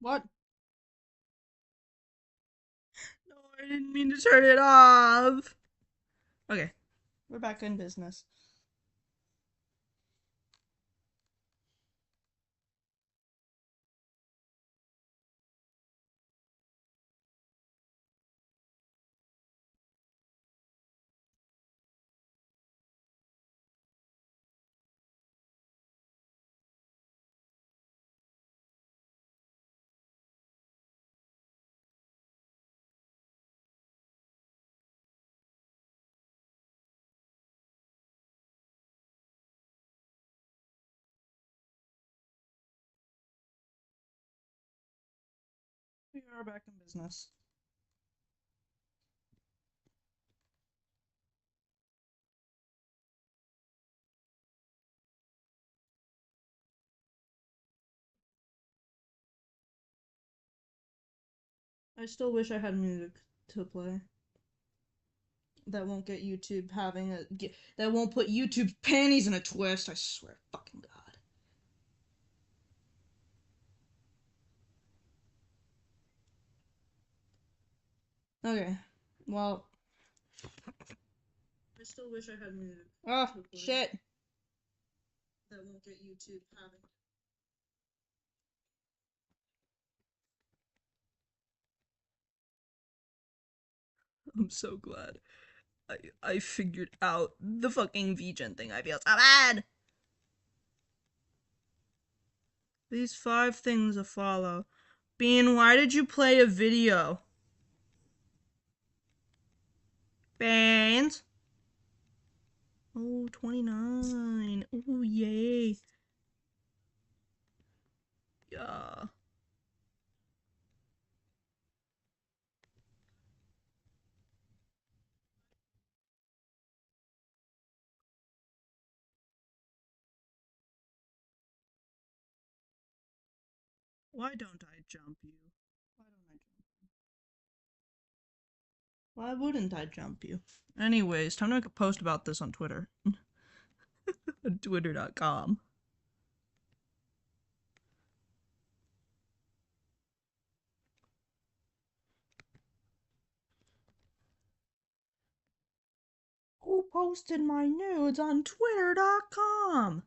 What? No, I didn't mean to turn it off. Okay, we're back in business. We are back in business. I still wish I had music to play. That won't get YouTube that won't put YouTube's panties in a twist. I swear, fucking god. Okay, well, I still wish I had music. Oh shit! That won't get YouTube having. I'm so glad. I figured out the fucking VGen thing. I feel so bad. These 5 things to follow. Bean, why did you play a video? Beans? Oh, 29. Oh, yay. Yeah. Why don't I jump you? Why don't I jump you? Why wouldn't I jump you? Anyways, time to make a post about this on Twitter. On Twitter.com. Who posted my nudes on Twitter.com?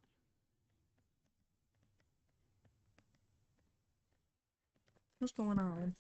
What's going on?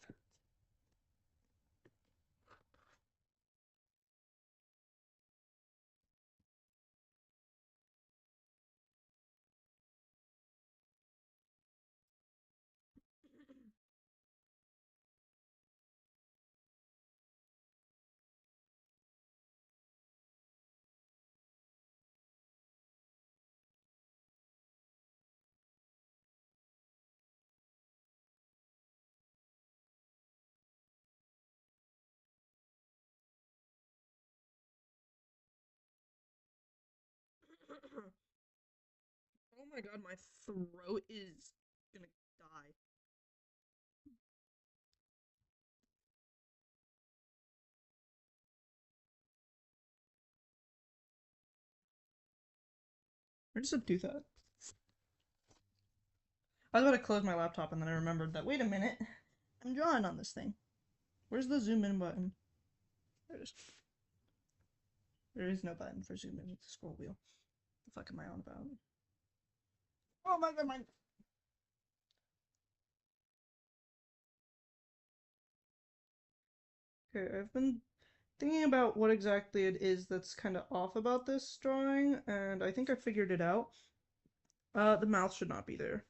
Oh my god, my throat is gonna die. I just do that. I was about to close my laptop and then I remembered that, wait a minute, I'm drawing on this thing. Where's the zoom in button? There it is. There is no button for zoom in with the scroll wheel. The fuck am I on about? Oh my god, my. Okay, I've been thinking about what exactly it is that's kind of off about this drawing, and I think I figured it out. The mouth should not be there.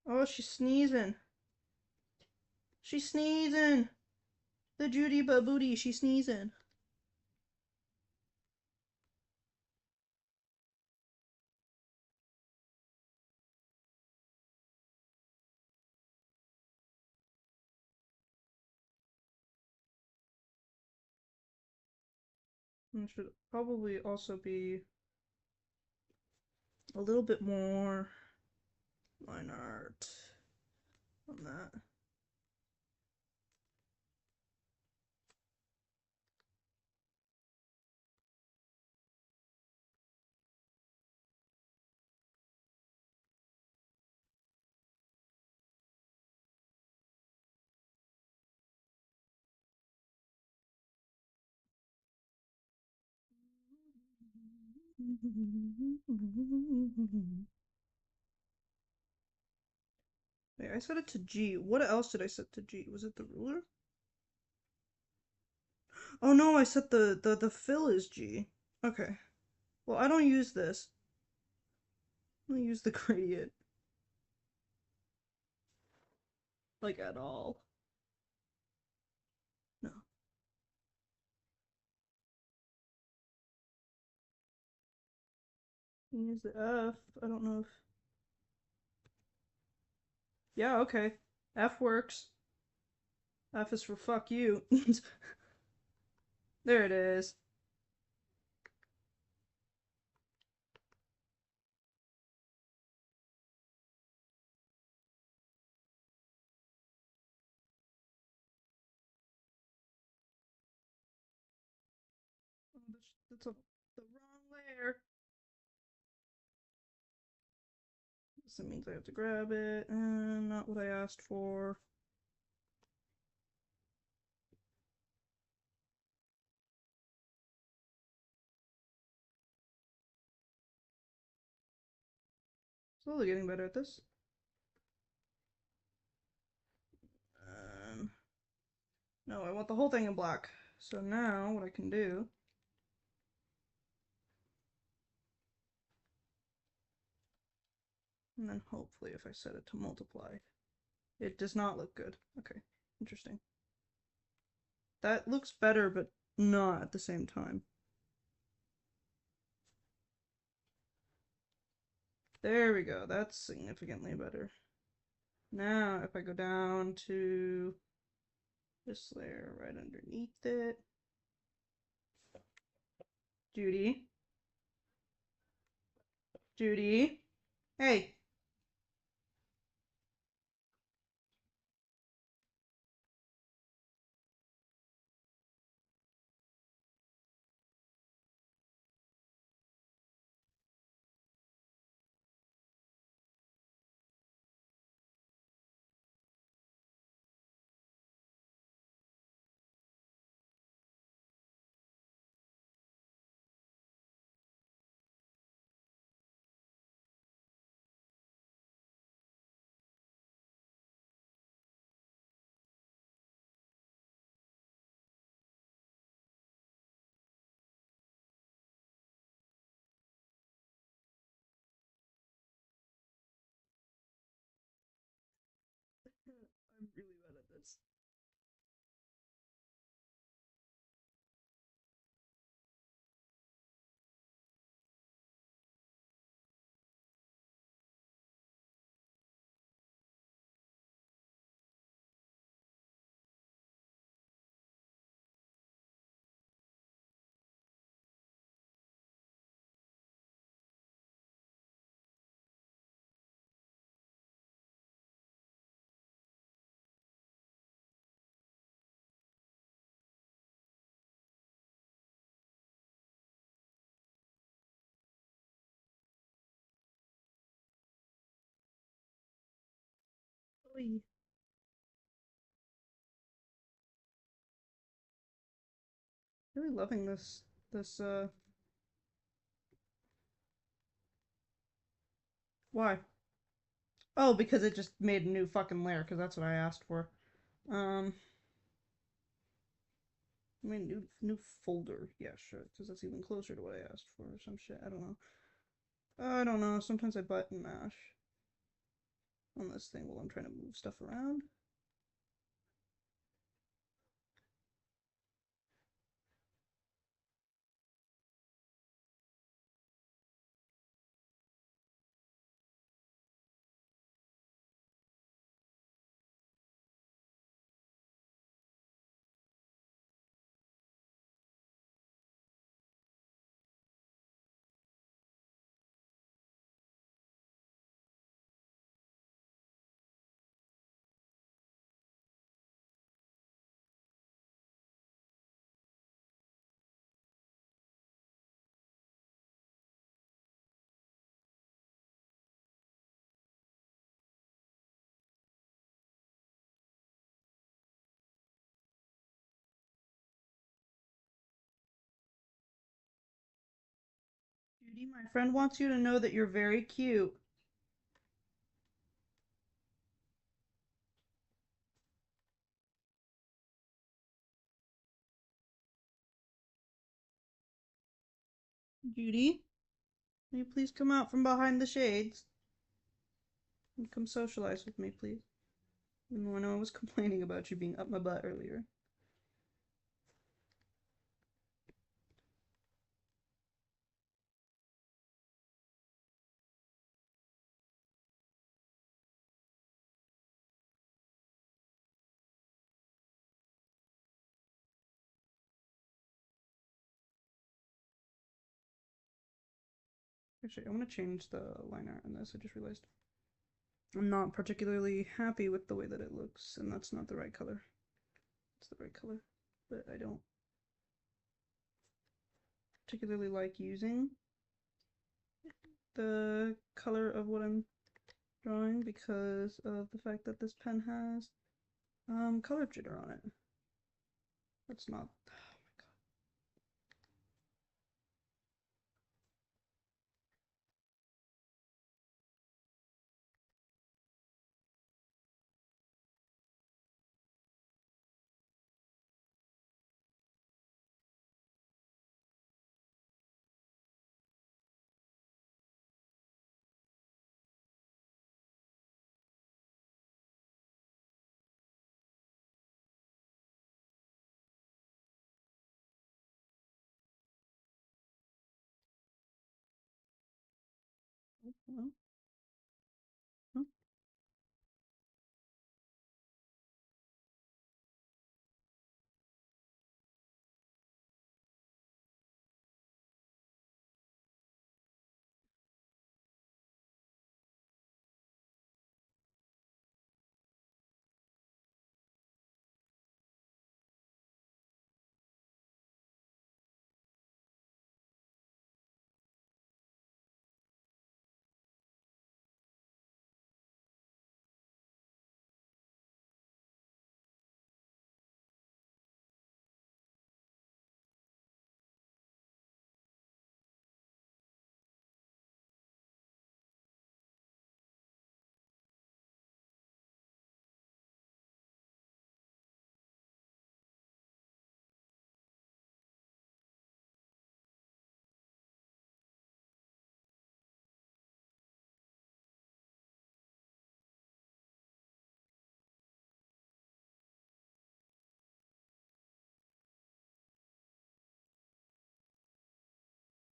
Oh, she's sneezing. She's sneezing. The Judy Babooty, she's sneezing. And should probably also be a little bit more line art on that. Wait, I set it to G. What else did I set to G? Was it the ruler? Oh no, I set the fill is G. Okay. Well, I don't use this. I don't use the gradient. Like, at all. No. I use the F. I don't know if... Yeah, okay. F works. F is for fuck you. There it is. Oh, that's the wrong layer. So it means I have to grab it, and not what I asked for. Slowly getting better at this. No, I want the whole thing in black. So now what I can do... And then hopefully if I set it to multiply, it does not look good. Okay, interesting. That looks better, but not at the same time. There we go. That's significantly better. Now, if I go down to this layer right underneath it. Judy. Judy. Hey. I'm really bad at this. Really, really loving this. Why? Oh, because it just made a new fucking layer, because that's what I asked for. Um, I mean, new folder. Yeah, sure, because that's even closer to what I asked for or some shit. I don't know. I don't know. Sometimes I button mash on this thing while I'm trying to move stuff around. Judy, my friend wants you to know that you're very cute. Judy, will you please come out from behind the shades and come socialize with me, please? Even when I was complaining about you being up my butt earlier. Actually, I want to change the line art on this. I just realized I'm not particularly happy with the way that it looks, and that's not the right color. It's the right color, but I don't particularly like using the color of what I'm drawing because of the fact that this pen has color jitter on it. That's not. Oh, oh, oh.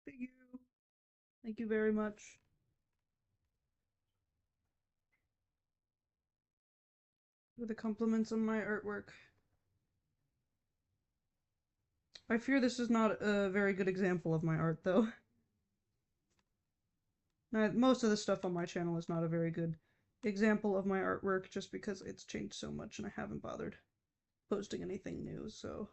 Thank you. Thank you very much for the compliments on my artwork. I fear this is not a very good example of my art, though. Most of the stuff on my channel is not a very good example of my artwork just because it's changed so much and I haven't bothered posting anything new, so.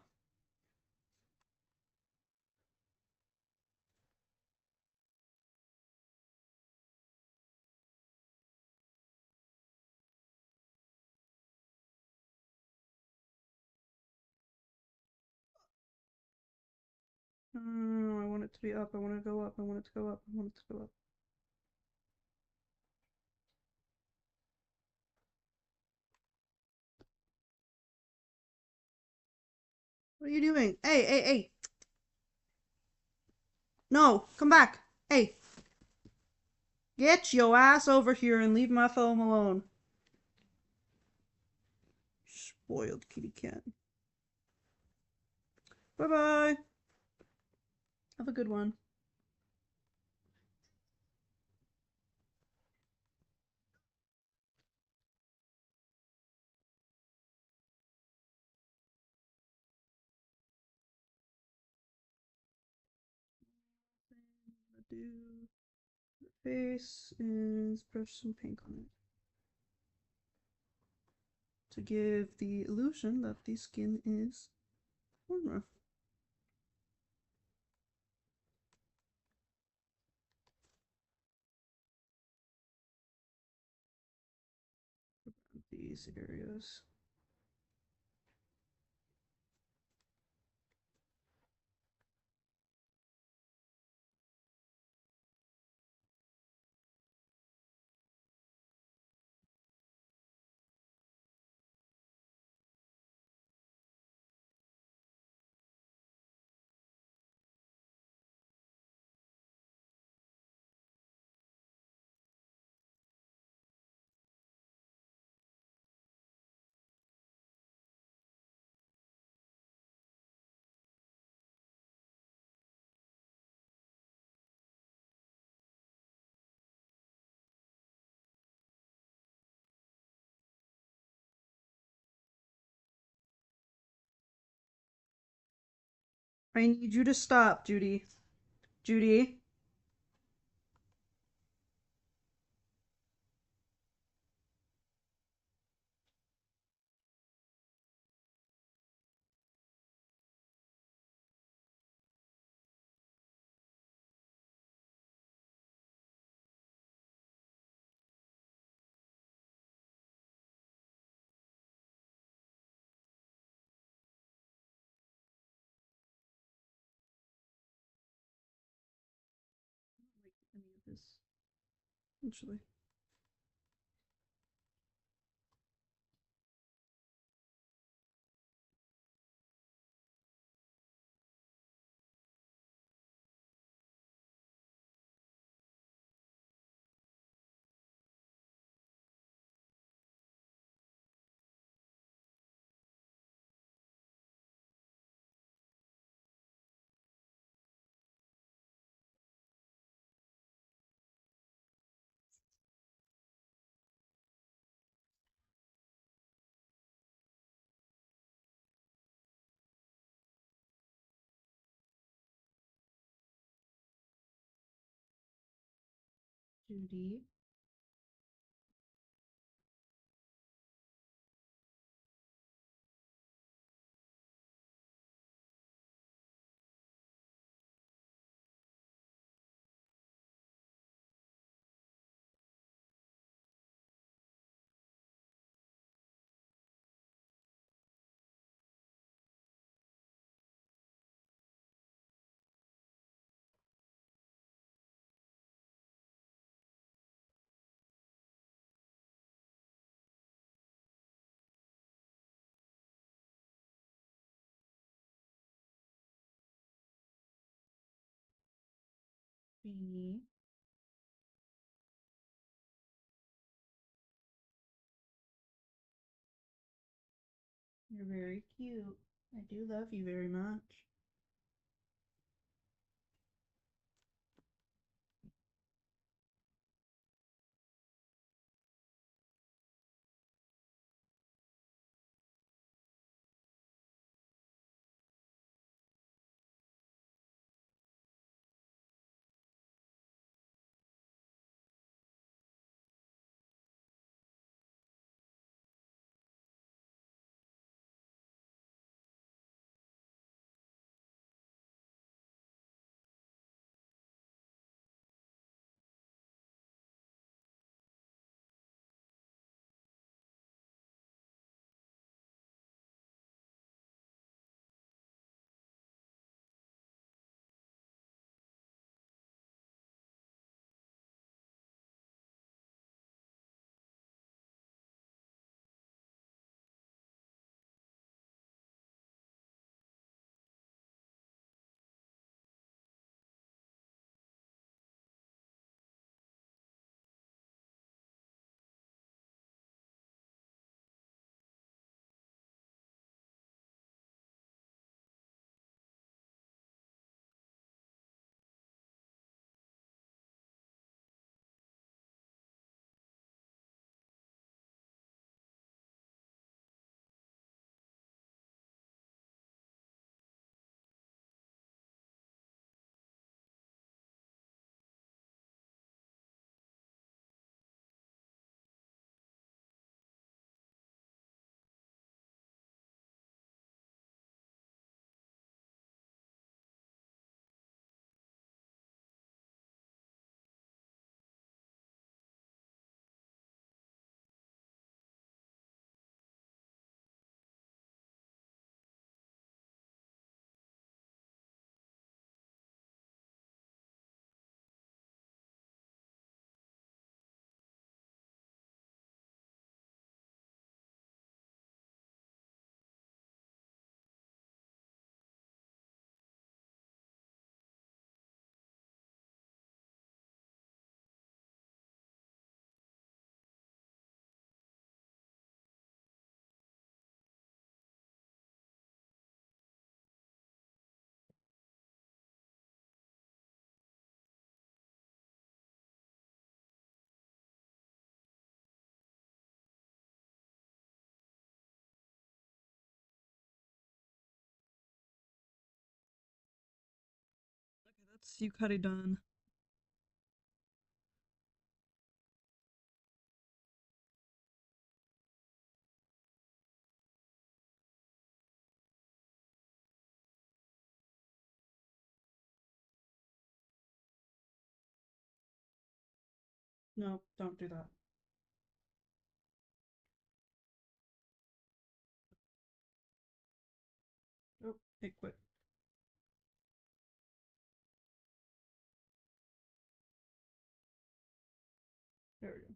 I want it to be up, I want it to go up, I want it to go up, I want it to go up. What are you doing? Hey, hey, hey! No, come back! Hey! Get your ass over here and leave my foam alone. Spoiled kitty cat. Bye-bye! Have a good one. Do the face is brush some pink on it to give the illusion that the skin is warmer. These areas. I need you to stop, Judy. Judy. I don't like any of this, actually. Judy. Beanie. You're very cute. I do love you very much. Yes, Yukari done. No, don't do that. Oh, it quit. There we go.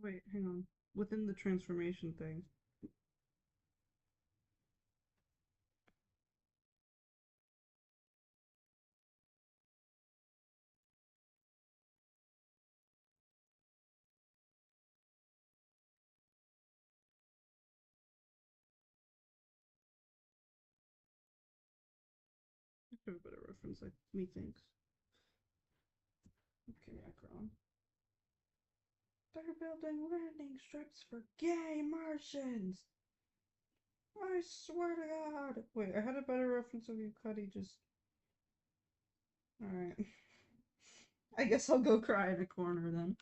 Wait, hang on. Within the transformation thing. I have a better reference, like methinks. Okay, Macron. They're building landing strips for gay Martians! I swear to God! Wait, I had a better reference of Yukari just. Alright. I guess I'll go cry in a corner then.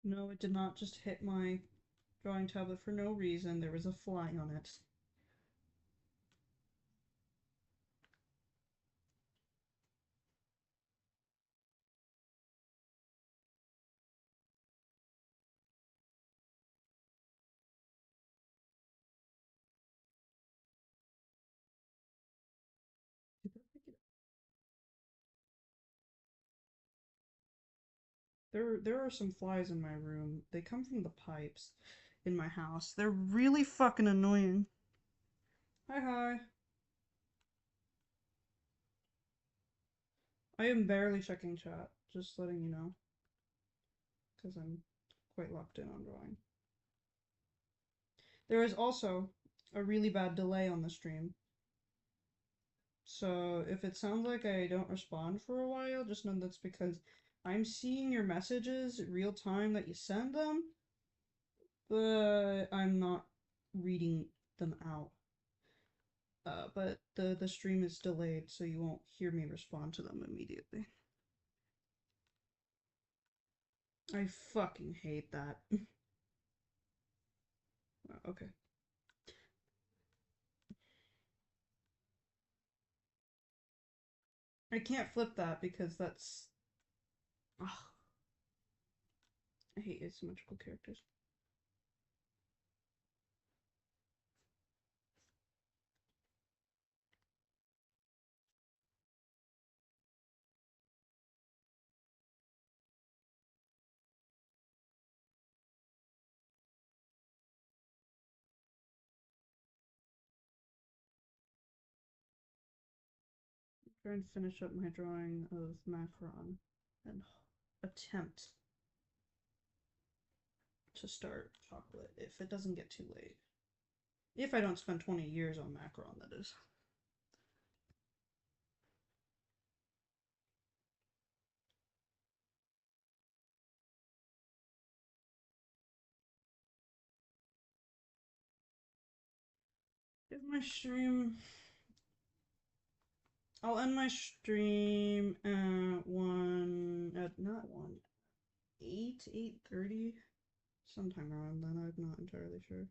No, it did not just hit my drawing tablet for no reason. There was a fly on it. Did that pick it up? There are some flies in my room. They come from the pipes in my house. They're really fucking annoying. Hi, hi. I am barely checking chat, just letting you know. Because I'm quite locked in on drawing. There is also a really bad delay on the stream. So if it sounds like I don't respond for a while, just know that's because I'm seeing your messages real time that you send them, but I'm not reading them out. But the stream is delayed, so you won't hear me respond to them immediately. I fucking hate that. Okay. I can't flip that because that's. Ugh. I hate asymmetrical characters. Try and finish up my drawing of Macron and attempt to start chocolate if it doesn't get too late. If I don't spend 20 years on Macron, that is. If my stream. I'll end my stream at not 8:30, sometime around then. I'm not entirely sure.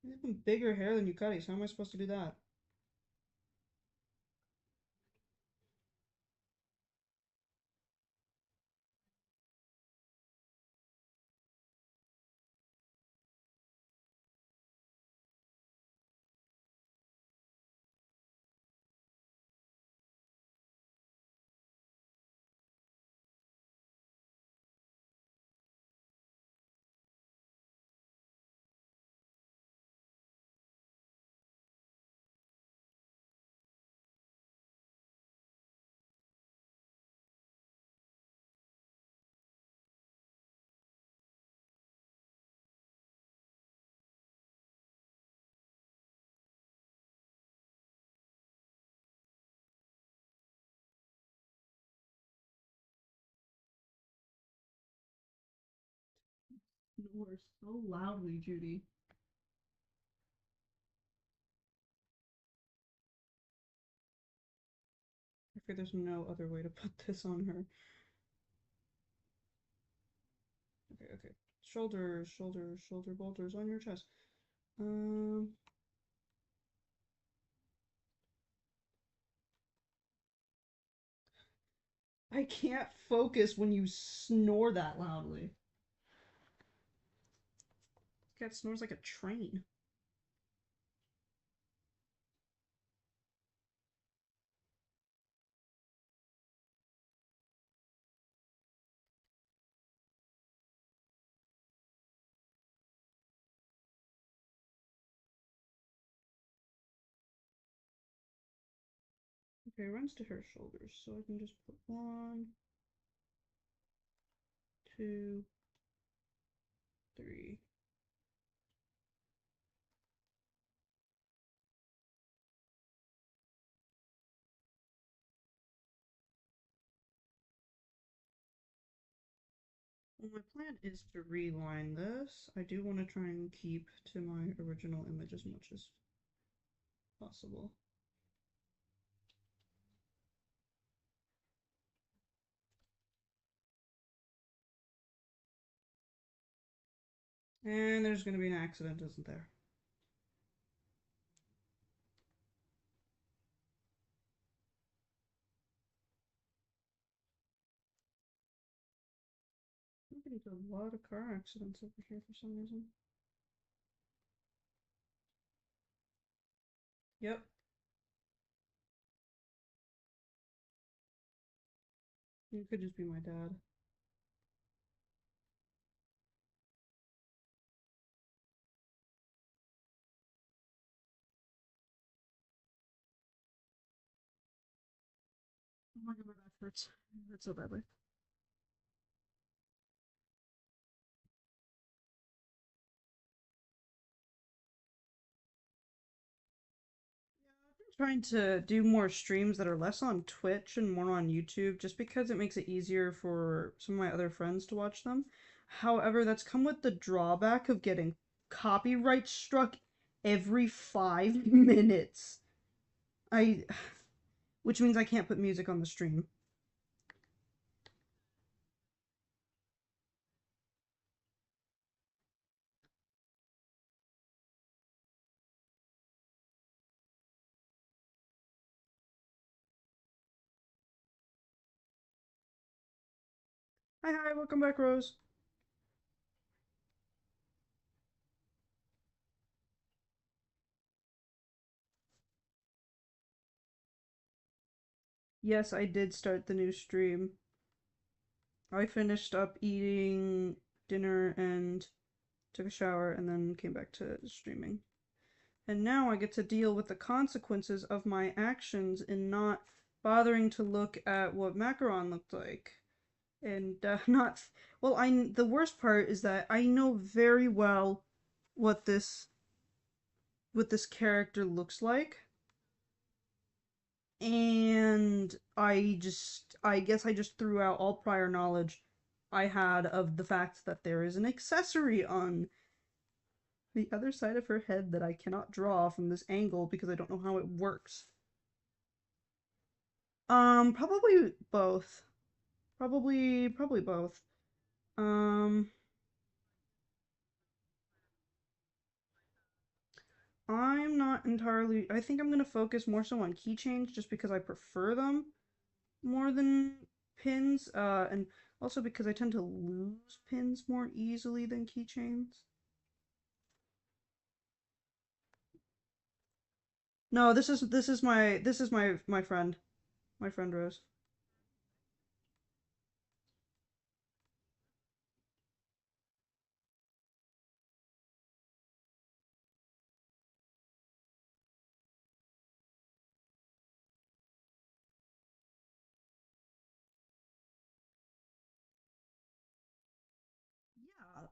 You have bigger hair than Yukari, so how am I supposed to do that? door so loudly, Judy. I feel there's no other way to put this on her. Okay, okay. Shoulders, shoulders, shoulder boulders on your chest. Um, I can't focus when you snore that loudly. This cat snores like a train. Okay, runs to her shoulders, so I can just put 1, 2, 3. Well, my plan is to reline this. I do want to try and keep to my original image as much as possible. And there's going to be an accident, isn't there? There's a lot of car accidents over here for some reason. Yep. It could just be my dad. Oh my god, my back hurts. It hurts so badly. Trying to do more streams that are less on Twitch and more on YouTube just because it makes it easier for some of my other friends to watch them. However, that's come with the drawback of getting copyright struck every 5 minutes. I which means I can't put music on the stream. Hi, welcome back, Rose. Yes, I did start the new stream. I finished up eating dinner and took a shower and then came back to streaming. And now I get to deal with the consequences of my actions in not bothering to look at what Macaron looked like. And not. Well, the worst part is that I know very well what this character looks like. And I guess I just threw out all prior knowledge I had of the fact that there is an accessory on the other side of her head that I cannot draw from this angle because I don't know how it works. Probably both. Probably both. Um, I'm not entirely. I think I'm gonna focus more so on keychains just because I prefer them more than pins. And also because I tend to lose pins more easily than keychains. No, this is my friend, my friend Rose. Yeah,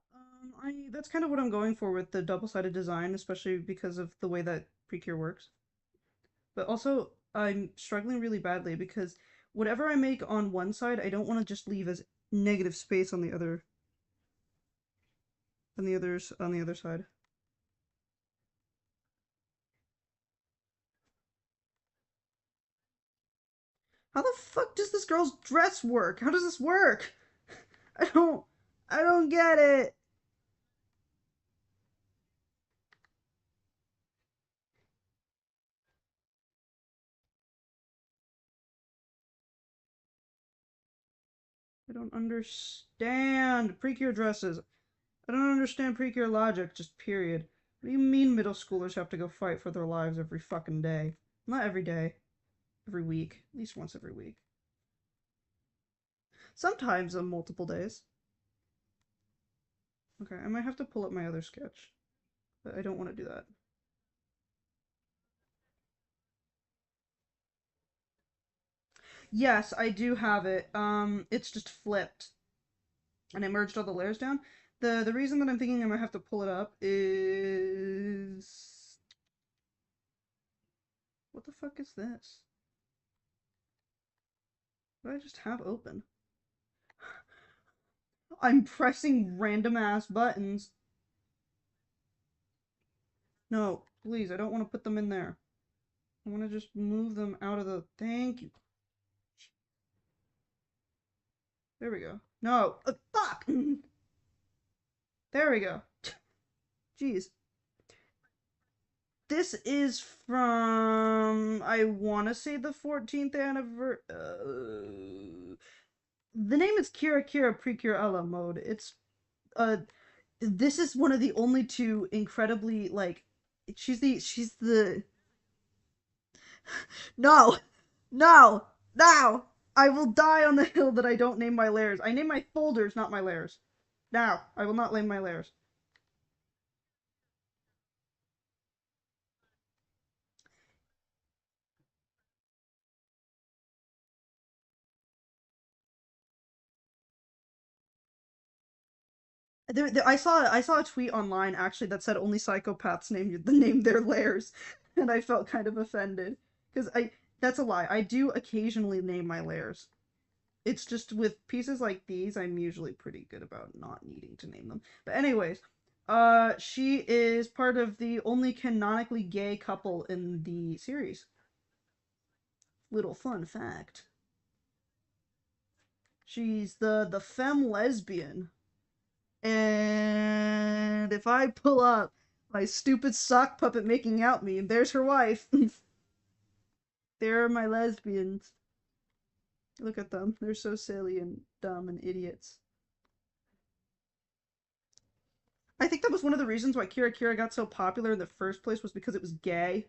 I that's kind of what I'm going for with the double-sided design, especially because of the way that Precure works. But also, I'm struggling really badly because whatever I make on one side, I don't want to just leave as negative space on the other. And the others on the other side. How the fuck does this girl's dress work? How does this work? I don't I don't get it. I don't understand Precure dresses. I don't understand Precure logic, just period. What do you mean middle schoolers have to go fight for their lives every fucking day? Not every day. Every week. At least once every week. Sometimes on multiple days. Okay, I might have to pull up my other sketch. But I don't want to do that. Yes, I do have it. It's just flipped. And I merged all the layers down. The reason that I'm thinking I might have to pull it up is what the fuck is this? What did I just have open? I'm pressing random ass buttons. No, please, I don't want to put them in there. I want to just move them out of the... Thank you. There we go. No! Fuck! There we go. Jeez. This is from... I want to say the 14th anniversary... the name is Kira Kira Precure Ella mode. It's... This is one of the only two incredibly, like... She's the... No! No! Now! I will die on the hill that I don't name my layers. I name my folders, not my layers. Now, I will not name my layers. I saw a tweet online actually that said only psychopaths name their layers, and I felt kind of offended because I that's a lie. I do occasionally name my layers. It's just with pieces like these, I'm usually pretty good about not needing to name them. But anyways, she is part of the only canonically gay couple in the series. Little fun fact. She's the femme lesbian. And if I pull up my stupid sock puppet making out meme, there's her wife. There are my lesbians. Look at them. They're so silly and dumb and idiots. I think that was one of the reasons why Kira Kira got so popular in the first place was because it was gay.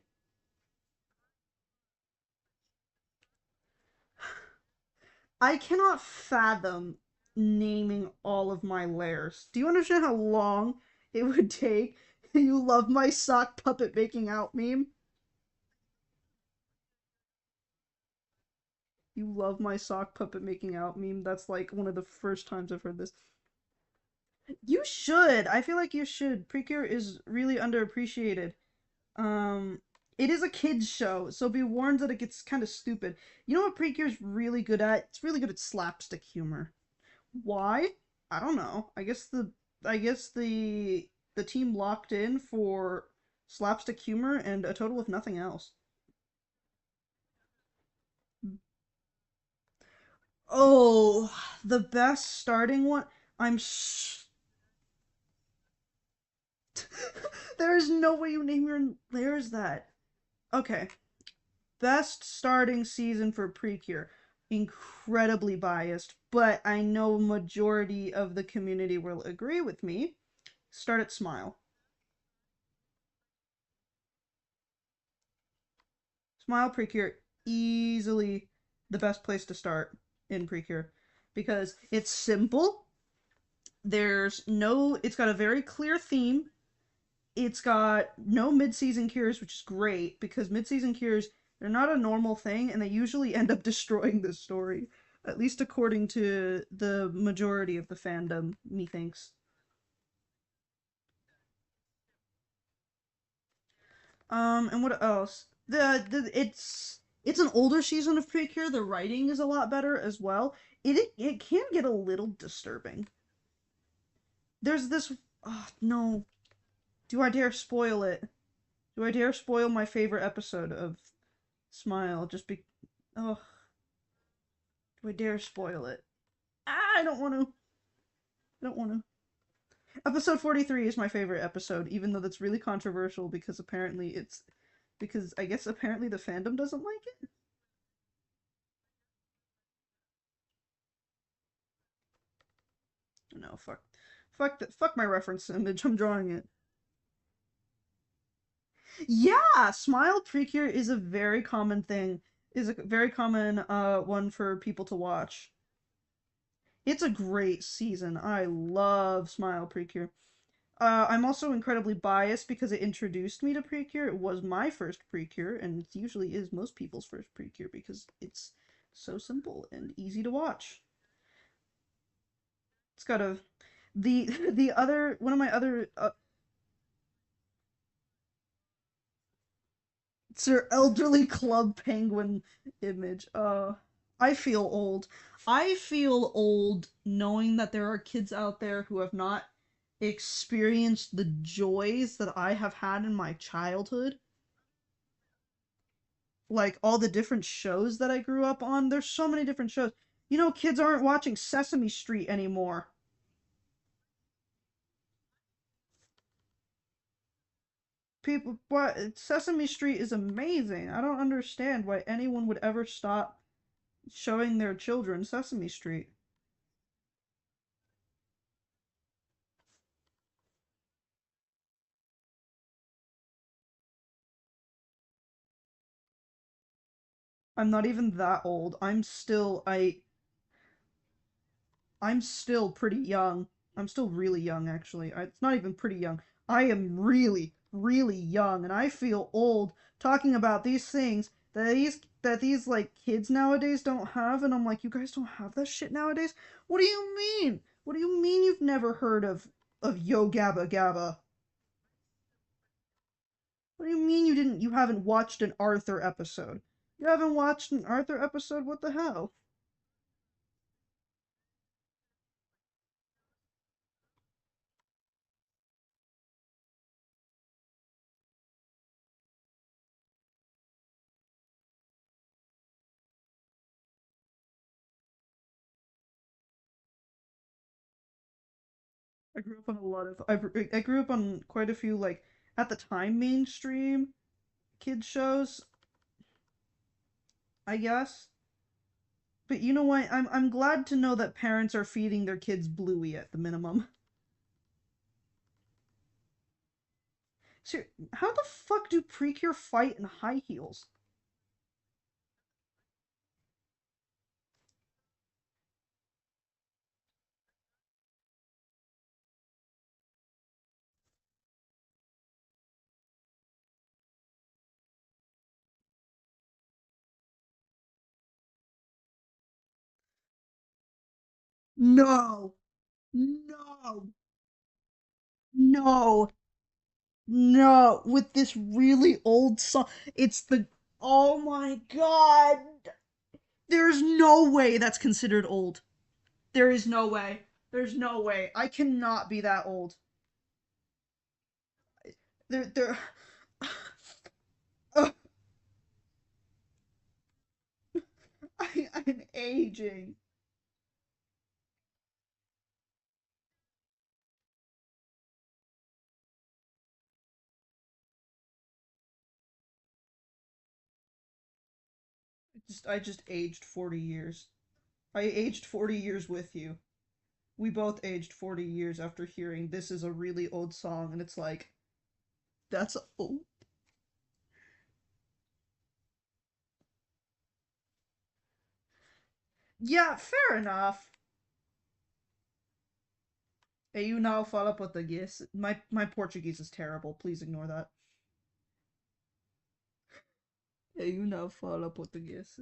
I cannot fathom naming all of my layers. Do you understand how long it would take? You love my sock puppet making out meme? You love my sock puppet making out meme? That's like one of the first times I've heard this. You should. I feel like you should. Precure is really underappreciated. Um, it is a kids show, so be warned that it gets kind of stupid. You know what Precure's really good at? It's really good at slapstick humor. Why? I don't know. I guess the team locked in for slapstick humor and a total of nothing else. Oh, the best starting one. I'm there is no way you name your layers that. Okay. Best starting season for Precure. Incredibly biased, but I know majority of the community will agree with me. Start at Smile. Smile Precure, easily the best place to start in Precure because it's simple. It's got a very clear theme. It's got no mid-season cures, which is great because mid-season cures, they're not a normal thing and they usually end up destroying the story, at least according to the majority of the fandom, methinks. And what else? It's an older season of Precure. The writing is a lot better as well. It can get a little disturbing. There's this. Oh, no. Do I dare spoil it? Do I dare spoil my favorite episode of Smile just be. Oh, do I dare spoil it? Ah, I don't want to. I don't want to. Episode 43 is my favorite episode, even though that's really controversial because apparently it's. Because I guess apparently the fandom doesn't like it? No, fuck. Fuck my reference image, I'm drawing it. Yeah, Smile Precure is a very common thing. Is a very common one for people to watch. It's a great season. I love Smile Precure. I'm also incredibly biased because it introduced me to Precure. It was my first Precure, and it usually is most people's first Precure because it's so simple and easy to watch. It's got a the other one of my other Sir Elderly Club Penguin image. I feel old. I feel old knowing that there are kids out there who have not experienced the joys that I have had in my childhood. Like all the different shows that I grew up on. There's so many different shows. You know, kids aren't watching Sesame Street anymore. People, what Sesame Street is amazing. I don't understand why anyone would ever stop showing their children Sesame Street. I'm not even that old. I'm still pretty young. I'm still really young actually. It's not even pretty young. I am really really young and I feel old talking about these things that these like kids nowadays don't have and I'm like you guys don't have that shit nowadays? What do you mean? What do you mean you've never heard of Yo Gabba Gabba? What do you mean you haven't watched an Arthur episode? You haven't watched an Arthur episode? What the hell? I grew up on quite a few like at the time mainstream kids shows, I guess. But you know what? I'm glad to know that parents are feeding their kids Bluey at the minimum. So how the fuck do Precure fight in high heels? No, no, no, no. With this really old song, it's the. Oh my god! There's no way that's considered old. There is no way. There's no way. I cannot be that old. There. Uh, I'm aging. I just aged 40 years. I aged 40 years with you. We both aged 40 years after hearing this is a really old song, and it's like, that's old. Yeah, fair enough. Hey, you now fala português. My Portuguese is terrible. Please ignore that. Hey, you now fala português.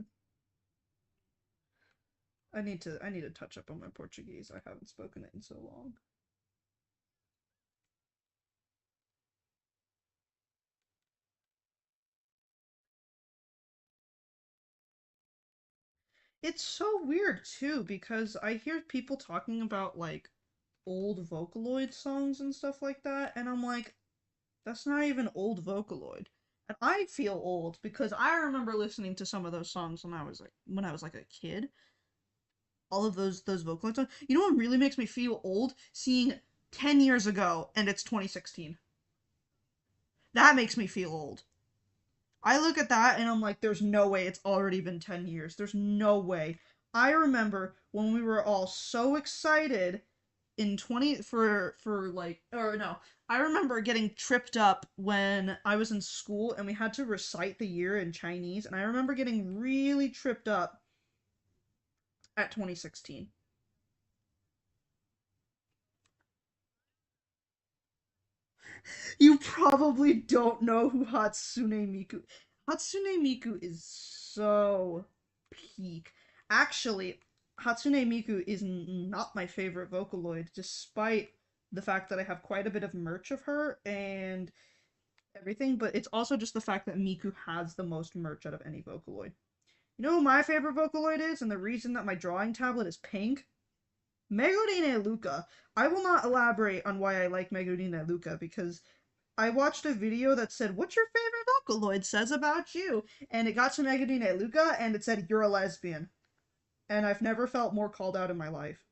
I need to touch up on my Portuguese. I haven't spoken it in so long. It's so weird too because I hear people talking about like old Vocaloid songs and stuff like that, and I'm like, that's not even old Vocaloid. And I feel old because I remember listening to some of those songs when I was like a kid. All of those Vocaloid songs. You know what really makes me feel old? Seeing 10 years ago and it's 2016. That makes me feel old. I look at that and I'm like, there's no way it's already been 10 years. There's no way. I remember when we were all so excited in 20 for like or no, I remember getting tripped up when I was in school and we had to recite the year in Chinese, and I remember getting really tripped up at 2016. You probably don't know who Hatsune Miku. Hatsune Miku is so peak. Actually, Hatsune Miku is not my favorite Vocaloid, despite the fact that I have quite a bit of merch of her and everything, but it's also just the fact that Miku has the most merch out of any Vocaloid. You know who my favorite Vocaloid is, and the reason that my drawing tablet is pink? Megarine Luca. I will not elaborate on why I like Megarine Luca because I watched a video that said, "What's your favorite Vocaloid says about you?" And it got to Megarine Luca, and it said, "You're a lesbian." And I've never felt more called out in my life.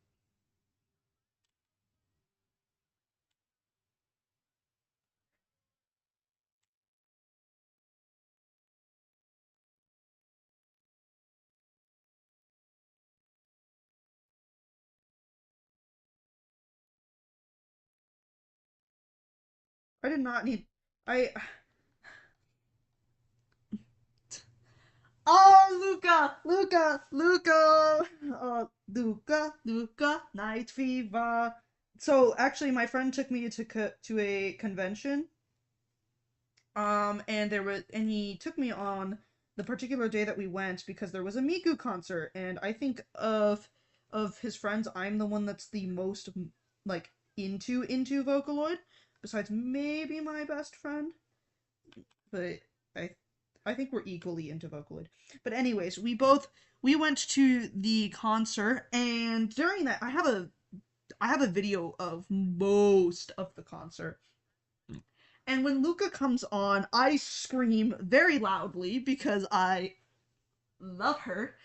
I did not need. I. Oh, Luca! Luca! Luca! Luca! Luca! Night Fever! So, actually, my friend took me to a convention, and he took me on the particular day that we went because there was a Miku concert, and I think of his friends, I'm the one that's the most like into Vocaloid, besides maybe my best friend, but I I think we're equally into Vocaloid. But anyways, we went to the concert, and during that I have a video of most of the concert. And when Luca comes on, I scream very loudly because I love her.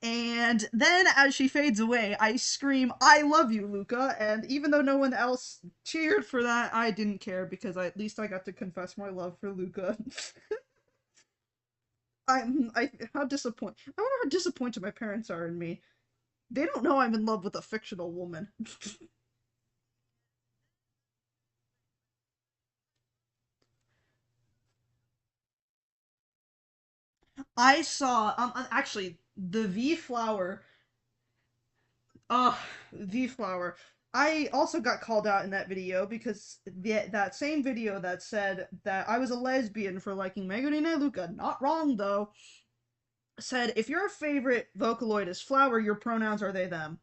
And then as she fades away, I scream, "I love you, Luca." And even though no one else cheered for that, I didn't care because at least I got to confess my love for Luca. I how disappointed. I wonder how disappointed my parents are in me. They don't know I'm in love with a fictional woman. I saw actually the V Flower. Oh, V Flower. I also got called out in that video because that same video that said that I was a lesbian for liking Megarine Luca, not wrong though, said if your favorite Vocaloid is Flower, your pronouns are they them.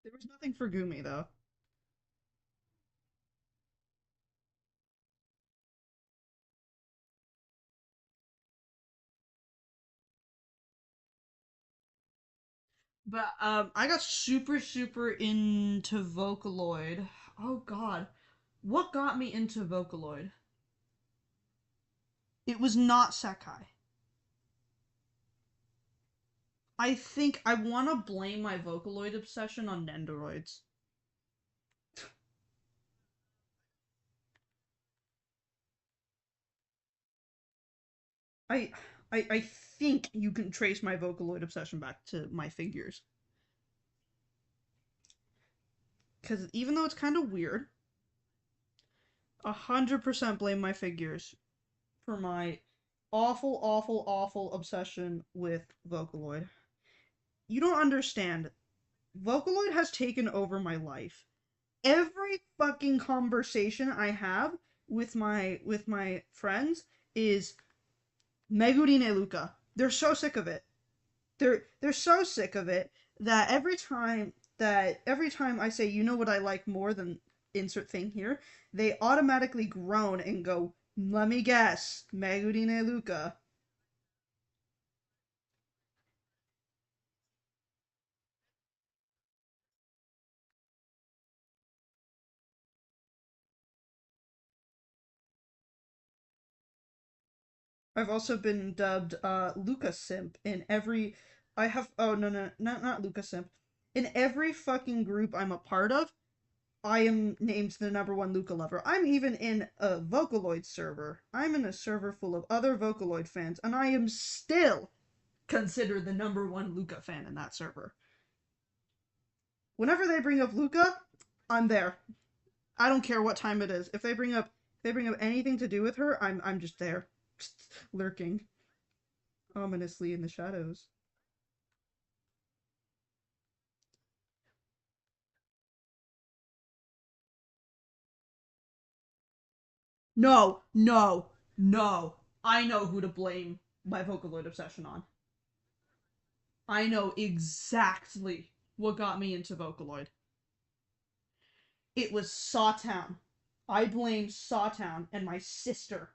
There was nothing for Gumi though. But I got super into Vocaloid. Oh God, what got me into Vocaloid? It was not Sekai. I think I want to blame my Vocaloid obsession on Nendoroids. I I think you can trace my Vocaloid obsession back to my figures. Because even though it's kind of weird, 100% blame my figures for my awful obsession with Vocaloid. You don't understand. Vocaloid has taken over my life. Every fucking conversation I have with my friends is Megurine Luca. They're so sick of it. they're so sick of it that every time I say, you know what I like more than insert thing here, they automatically groan and go, let me guess, Megurine Luca. I've also been dubbed Luca Simp in every I have oh no no not Luca Simp. In every fucking group I'm a part of, I am named the number one Luca lover. I'm even in a Vocaloid server. I'm in a server full of other Vocaloid fans, and I am still considered the number one Luca fan in that server. Whenever they bring up Luca, I'm there. I don't care what time it is. If they bring up anything to do with her, I'm just there, just lurking ominously in the shadows. No, no, no. I know who to blame my Vocaloid obsession on. I know exactly what got me into Vocaloid. It was Sawtown. I blame Sawtown and my sister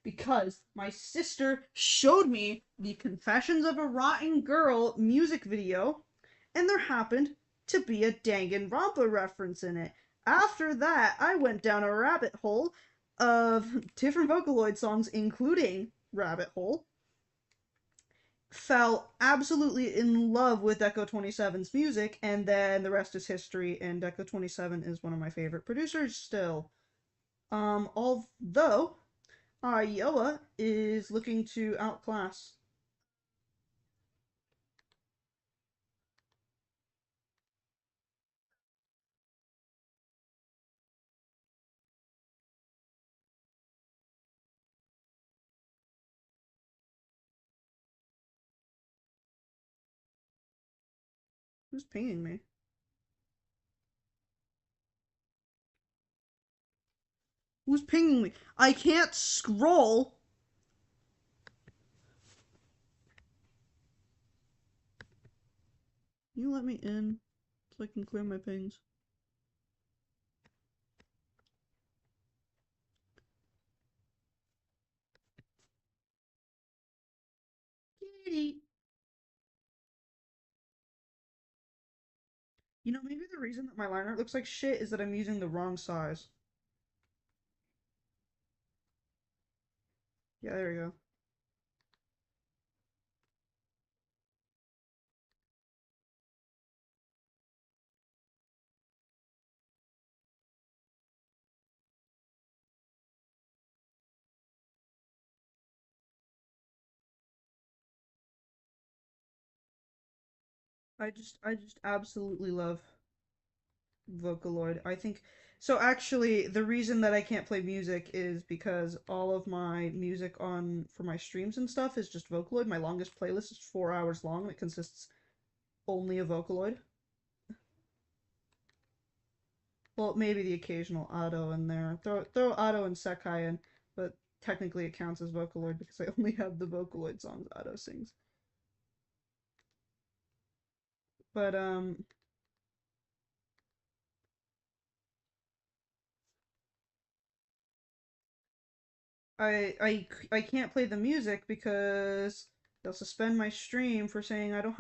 because my sister showed me the Confessions of a Rotten Girl music video, and there happened to be a Danganronpa reference in it. After that, I went down a rabbit hole of different Vocaloid songs, including Rabbit Hole. Fell absolutely in love with Deco 27's music, and then the rest is history, and Deco 27 is one of my favorite producers still. Although Iowa is looking to outclass. Who's pinging me? Who's pinging me? I can't scroll. You let me in so I can clear my pings. Kitty. You know, maybe the reason that my line art looks like shit is that I'm using the wrong size. Yeah, there we go. I just absolutely love Vocaloid. I think so. Actually, the reason that I can't play music is because all of my music on for my streams and stuff is just Vocaloid. My longest playlist is 4 hours long, and it consists only of Vocaloid. Well, maybe the occasional Ado in there. Throw Ado and Sekai in, but technically it counts as Vocaloid because I only have the Vocaloid songs Ado sings. But I can't play the music because they'll suspend my stream for saying I don't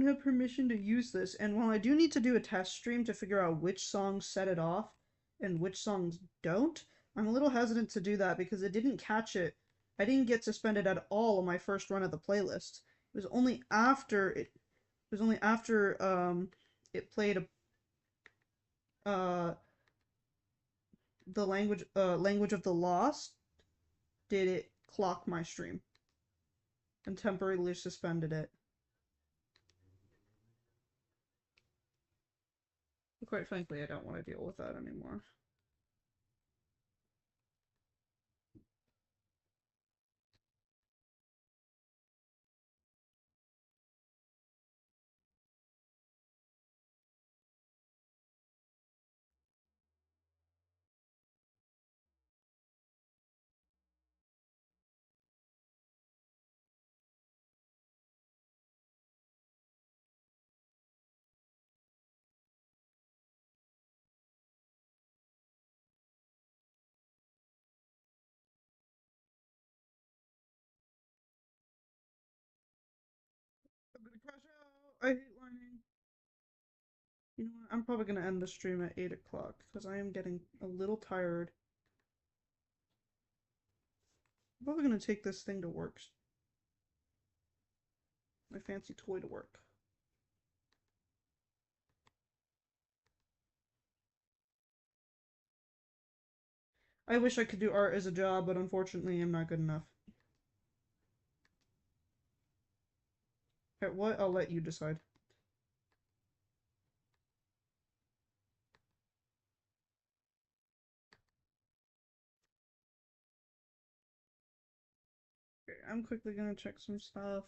have permission to use this. And while I do need to do a test stream to figure out which songs set it off and which songs don't, I'm a little hesitant to do that because it didn't catch it. I didn't get suspended at all on my first run of the playlist. It was only after it played uh the language of the lost did it clock my stream and temporarily suspended it. But quite frankly, I don't want to deal with that anymore. I hate lining. You know what? I'm probably gonna end the stream at 8 o'clock because I am getting a little tired. I'm probably gonna take this thing to work. My fancy toy to work. I wish I could do art as a job, but unfortunately I'm not good enough. At what? I'll let you decide. Okay, I'm quickly gonna check some stuff.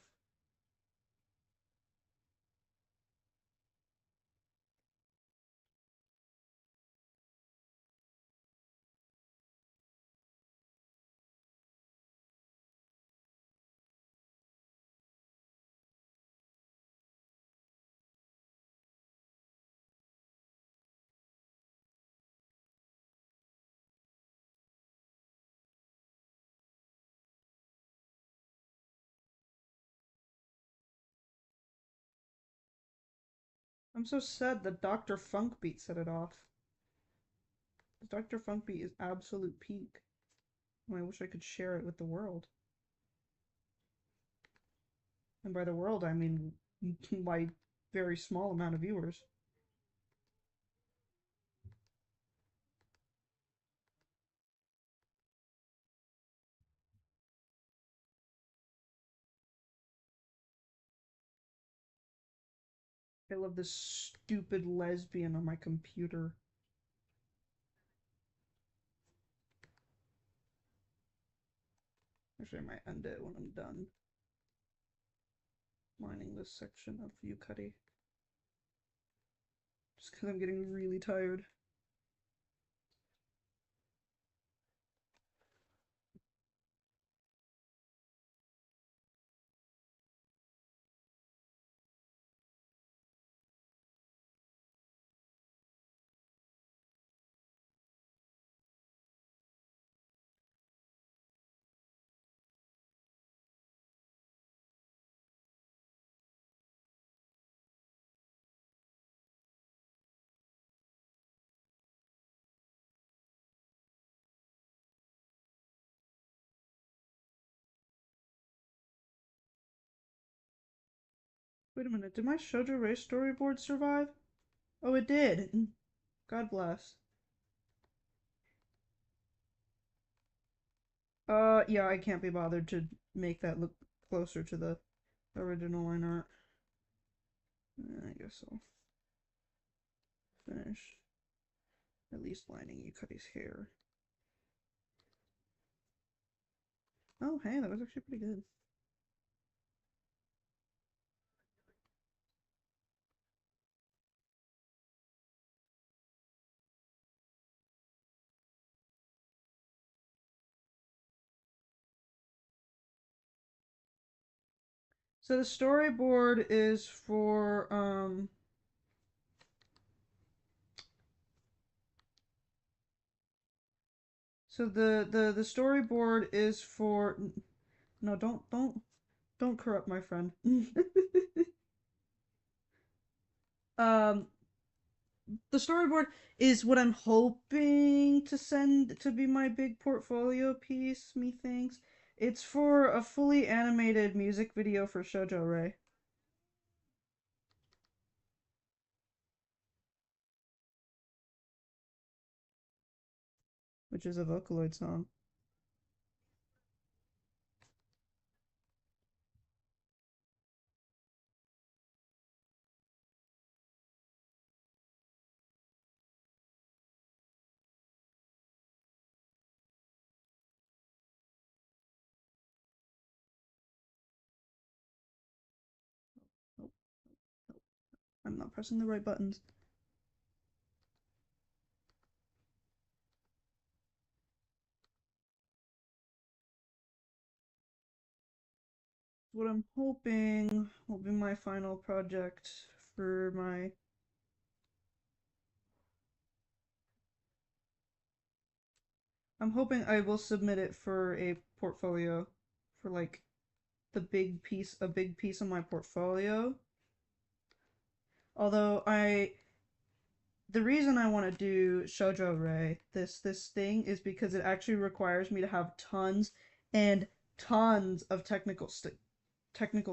I'm so sad that Dr. Funkbeat set it off. Dr. Funkbeat is absolute peak. And I wish I could share it with the world. And by the world, I mean my very small amount of viewers. I love this stupid lesbian on my computer. Actually, I might end it when I'm done mining this section of Ucutty. Just because I'm getting really tired. Wait a minute, did my Shoujo Race storyboard survive? Oh, it did. God bless. Yeah, I can't be bothered to make that look closer to the original line art. I guess I'll finish at least lining Yukari's hair. Oh, hey, that was actually pretty good. So the storyboard is for so the storyboard is for no, don't corrupt my friend. um the storyboard is what I'm hoping to send to be my big portfolio piece, methinks. It's for a fully animated music video for Shoujo Rei. Which is a Vocaloid song. Oh, oh, I'm not pressing the right buttons. What I'm hoping will be my final project for my I'm hoping I will submit it for a portfolio for like a big piece of my portfolio. Although the reason I want to do Shoujo Rei, this thing, is because it actually requires me to have tons and tons of technical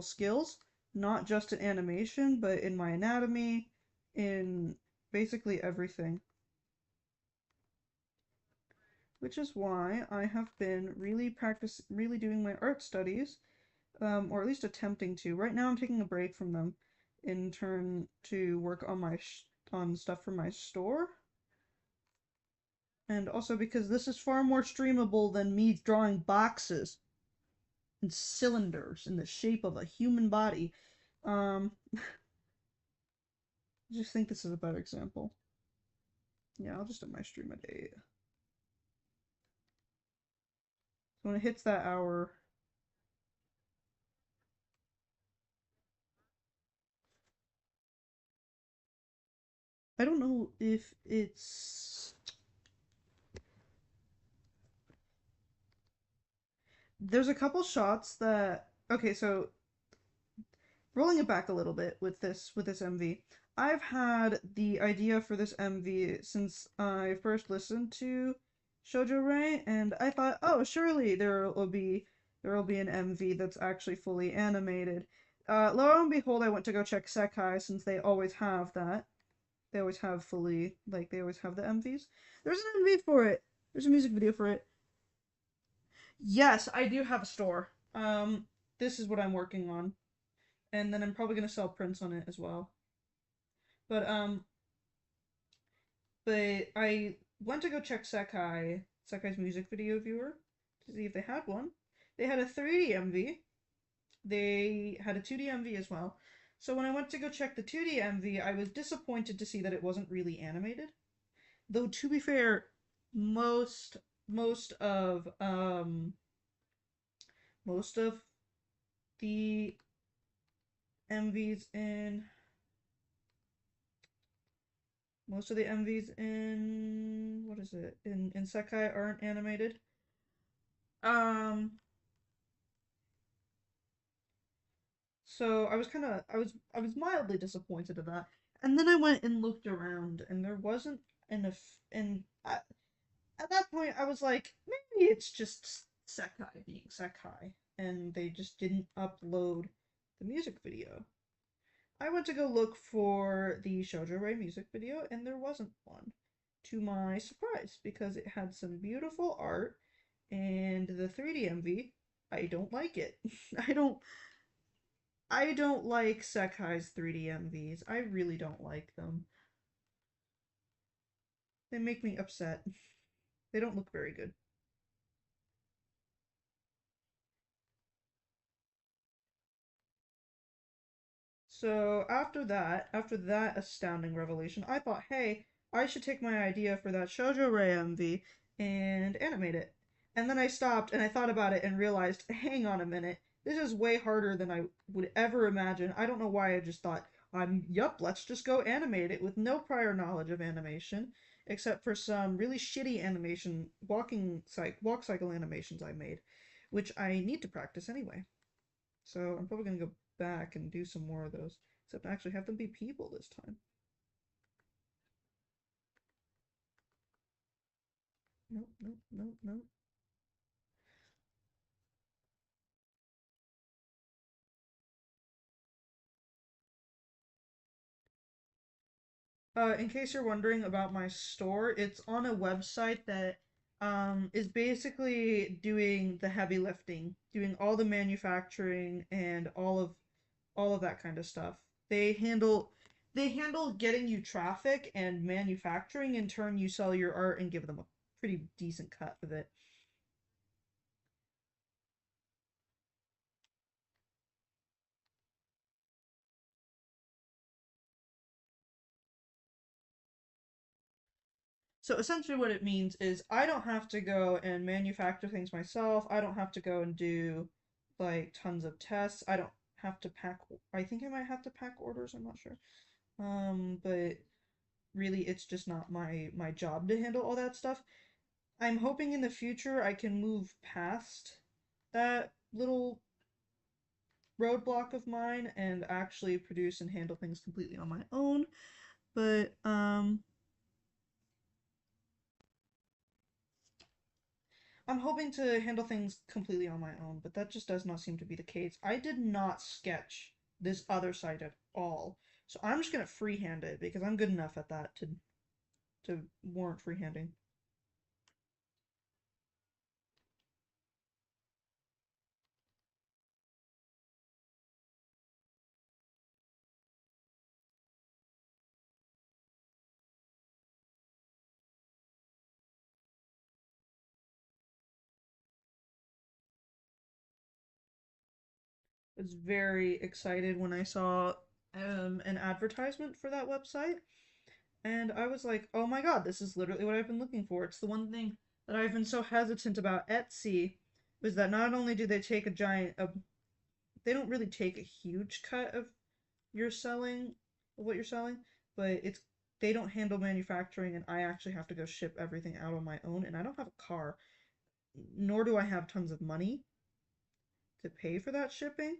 skills, not just in animation, but in my anatomy, in basically everything. Which is why I have been really doing my art studies, or at least attempting to. Right now, I'm taking a break from them in turn to work on on stuff for my store, and also because this is far more streamable than me drawing boxes and cylinders in the shape of a human body. I just think this is a better example. Yeah, I'll just do my stream at 8. So when it hits that hour, I don't know if it's. There's a couple shots that. Okay, so rolling it back a little bit with this MV. I've had the idea for this MV since I first listened to Shoujo Rei, and I thought, oh, surely there will be an MV that's actually fully animated. Lo and behold, I went to go check Sekai since they always have that. They always have fully they always have the MVs. There's an MV for it. There's a music video for it. Yes, I do have a store. This is what I'm working on, and then I'm probably gonna sell prints on it as well. But I went to go check Sekai's music video viewer to see if they had one. They had a 3D MV. They had a 2D MV as well. So when I went to go check the 2D MV, I was disappointed to see that it wasn't really animated. Though to be fair, most most of um most of the MVs in most of the MVs in what is it in Sekai aren't animated. Um, so I was mildly disappointed in that. And then I went and looked around, and there wasn't enough. And at that point, I was like, maybe it's just Sekai being Sekai, and they just didn't upload the music video. I went to go look for the Shoujo Rei music video, and there wasn't one. To my surprise, because it had some beautiful art, and the 3D MV, I don't like it. I don't I don't like Sekai's 3D MVs. I really don't like them. They make me upset. They don't look very good. So after that astounding revelation, I thought, hey, I should take my idea for that Shoujo Rei MV and animate it. And then I stopped and I thought about it and realized, hang on a minute, this is way harder than I would ever imagine. I don't know why I just thought, yup, let's just go animate it with no prior knowledge of animation, except for some really shitty animation walk cycle animations I made, which I need to practice anyway. So I'm probably gonna go back and do some more of those. Except actually have them be people this time. Nope, nope, nope, nope. In case you're wondering about my store, it's on a website that is basically doing the heavy lifting, doing all the manufacturing and all of that kind of stuff. They handle getting you traffic and manufacturing. In turn, you sell your art and give them a pretty decent cut of it. So essentially, what it means is I don't have to go and manufacture things myself. I don't have to go and do like tons of tests. I don't have to pack. I think I might have to pack orders. I'm not sure. But really, it's just not my job to handle all that stuff. I'm hoping in the future I can move past that little roadblock of mine and actually produce and handle things completely on my own. But I'm hoping to handle things completely on my own, but that just does not seem to be the case. I did not sketch this other site at all. So I'm just gonna freehand it because I'm good enough at that to warrant freehanding. Was very excited when I saw an advertisement for that website, and I was like, "Oh my god, this is literally what I've been looking for." It's the one thing that I've been so hesitant about Etsy was that not only do they take they don't really take a huge cut of your selling of what you're selling, but they don't handle manufacturing, and I actually have to go ship everything out on my own, and I don't have a car, nor do I have tons of money to pay for that shipping.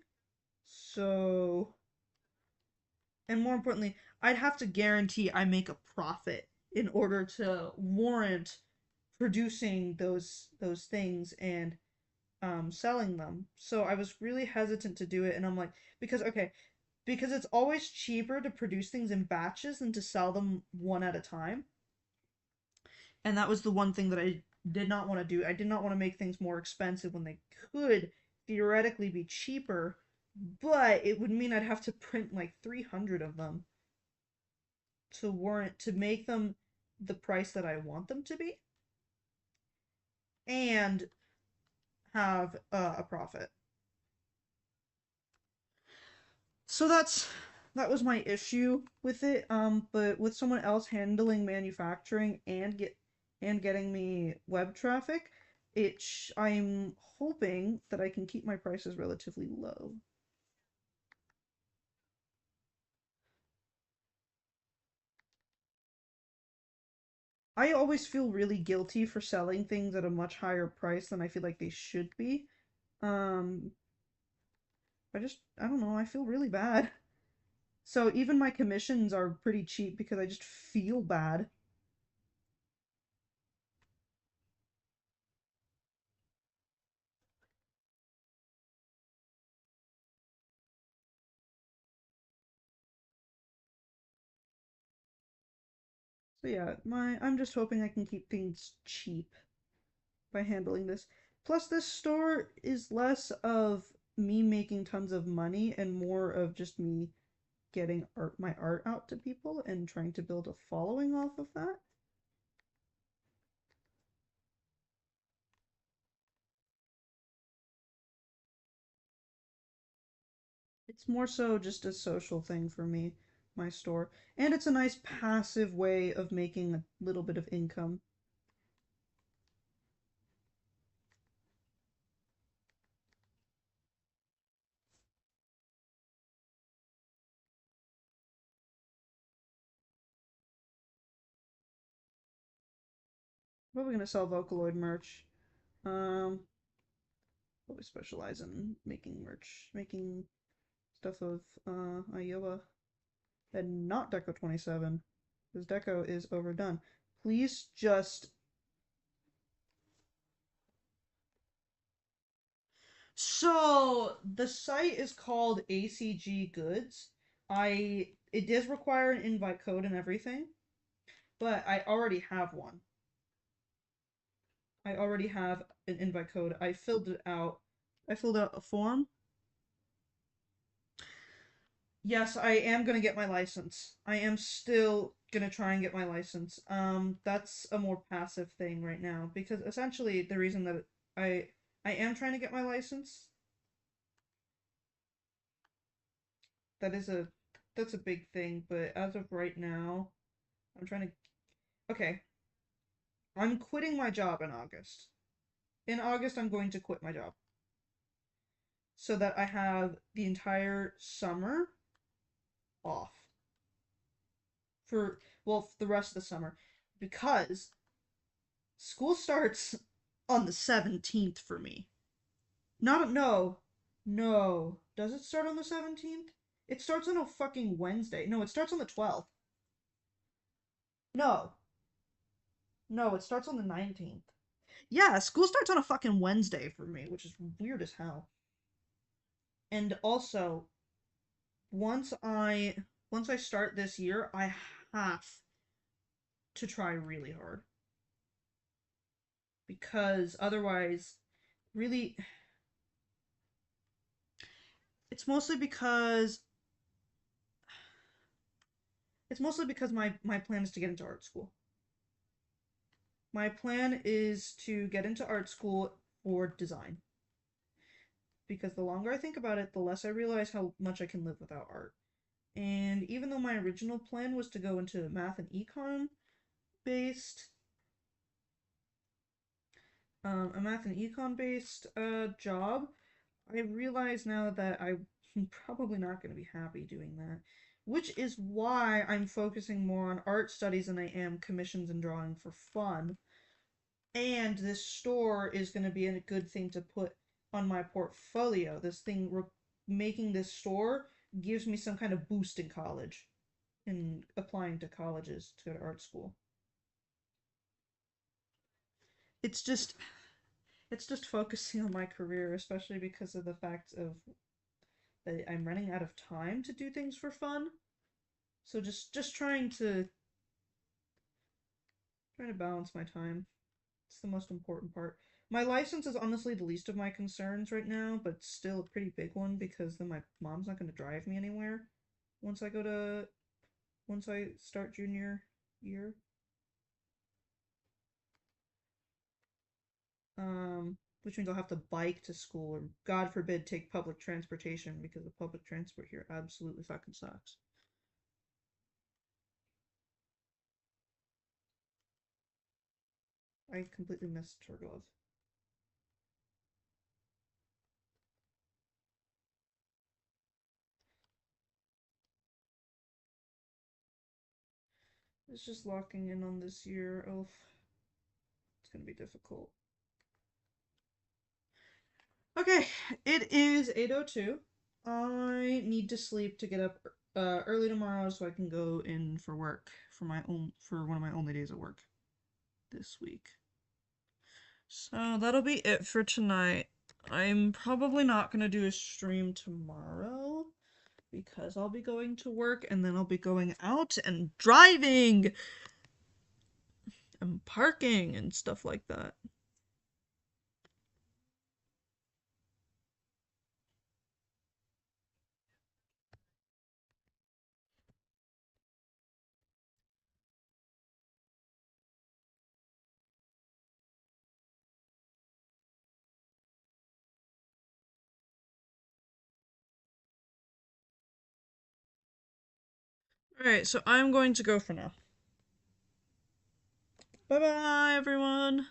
So, and more importantly, I'd have to guarantee I make a profit in order to warrant producing those things and selling them. So I was really hesitant to do it, and I'm like, because okay, because it's always cheaper to produce things in batches than to sell them one at a time. And that was the one thing that I did not want to do. I did not want to make things more expensive when they could theoretically be cheaper, but it would mean I'd have to print like 300 of them to warrant to make them the price that I want them to be and have a profit. So that was my issue with it. But with someone else handling manufacturing and getting me web traffic, I'm hoping that I can keep my prices relatively low. I always feel really guilty for selling things at a much higher price than I feel like they should be. Um, I don't know, I feel really bad. So even my commissions are pretty cheap because I just feel bad. So yeah, my I'm just hoping I can keep things cheap by handling this. Plus, this store is less of me making tons of money and more of just me getting my art out to people and trying to build a following off of that. It's more so just a social thing for me, my store. And it's a nice passive way of making a little bit of income. But we're gonna sell Vocaloid merch. Um, but we specialize in making merch, making stuff of Iowa and not Deco 27, because Deco is overdone. Please just. So the site is called ACG Goods. It does require an invite code and everything, but I already have one. I already have an invite code. I filled it out. I filled out a form. Yes, I am gonna get my license. I am still gonna try and get my license. That's a more passive thing right now because essentially the reason that I am trying to get my license, that is a that's a big thing, but as of right now, I'm trying to okay, I'm quitting my job in August. In August I'm going to quit my job so that I have the entire summer off for well, the rest of the summer because school starts on the 17th for me. Not no, no, Does it start on the 17th? It starts on a fucking Wednesday. No, it starts on the 12th. No. No, it starts on the 19th. Yeah, school starts on a fucking Wednesday for me, which is weird as hell. And also, once I once I start this year, I have to try really hard because otherwise really it's mostly because my plan is to get into art school. My plan is to get into art school for design because the longer I think about it, the less I realize how much I can live without art. And even though my original plan was to go into math and econ based, a math and econ based job, I realize now that I'm probably not going to be happy doing that. Which is why I'm focusing more on art studies than I am commissions and drawing for fun. And this store is going to be a good thing to put on my portfolio. Making this store gives me some kind of boost in college, in applying to colleges to go to art school. It's just it's just focusing on my career, especially because of the fact of that I'm running out of time to do things for fun. So just trying to balance my time. It's the most important part. My license is honestly the least of my concerns right now, but still a pretty big one because then my mom's not going to drive me anywhere once I go to once I start junior year. Which means I'll have to bike to school or God forbid take public transportation because the public transport here absolutely fucking sucks. I completely missed Turglove. It's just locking in on this year. Oh, it's gonna be difficult. Okay, it is 8:02. I need to sleep to get up early tomorrow so I can go in for work for one of my only days at work this week. So that'll be it for tonight. I'm probably not gonna do a stream tomorrow because I'll be going to work and then I'll be going out and driving and parking and stuff like that. Alright, so I'm going to go for now. Bye bye, everyone!